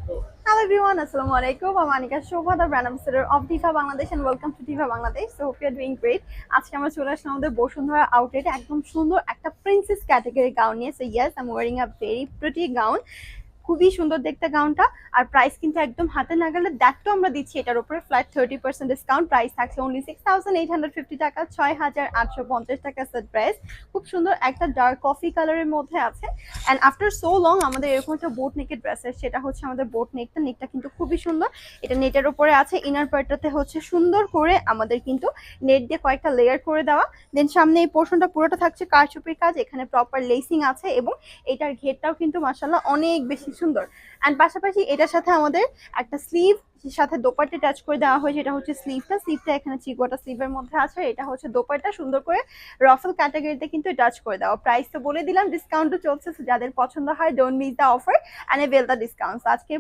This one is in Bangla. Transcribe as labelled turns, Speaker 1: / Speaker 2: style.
Speaker 1: Hello everyone, Assalamu alaikum. I'm Anika Shobha, the brand ambassador of Diva Bangladesh, and welcome to Diva Bangladesh. So hope you are doing great. আজকে আমরা চলে আসলাম আমাদের বসুন্ধরা আউটলেটে একদম সুন্দর একটা প্রিন্সেস ক্যাটাগরি গাউন নিয়ে। So yes, I'm wearing a very pretty gown. খুবই সুন্দর দেখতে গাউনটা। আর প্রাইস কিন্তু একদম হাতে নাগালে, দ্যাটও আমরা দিচ্ছি এটার উপরে ফ্ল্যাট 30% ডিসকাউন্ট। প্রাইস থাকছে অনলি 6850 টাকা, 6850 টাকা সেট প্রাইস। খুব সুন্দর একটা ডার্ক কফি কালারের মধ্যে আছে। অ্যান্ড আফটার সো লং আমাদের এরকম একটা বোট নেকের ড্রেসের, সেটা হচ্ছে আমাদের বোট নেকটা। নেকটা কিন্তু খুবই সুন্দর, এটা নেটের উপরে আছে। ইনার পার্টটাতে হচ্ছে সুন্দর করে আমাদের কিন্তু নেট দিয়ে কয়েকটা লেয়ার করে দেওয়া। দেন সামনে এই পোর্শনটা পুরোটা থাকছে কারচুপির কাজ, এখানে প্রপার লেসিং আছে এবং এটার ঘেরটাও কিন্তু মাশাআল্লাহ অনেক বেশি সুন্দর। অ্যান্ড পাশাপাশি এটার সাথে আমাদের একটা স্লিভ সাথে দোপাট্টা টাচ করে দেওয়া হয়েছে। এটা হচ্ছে স্লিভটা এখানে চিকোটা স্লিভের মধ্যে আছে। এটা হচ্ছে দোপাট্টা, সুন্দর করে রফেল ক্যাটাগরিতে কিন্তু টাচ করে দেওয়া। প্রাইস তো বলে দিলাম, ডিসকাউন্টও চলছে। যাদের পছন্দ হয়, don't miss the offer and evil the discounts. আজকে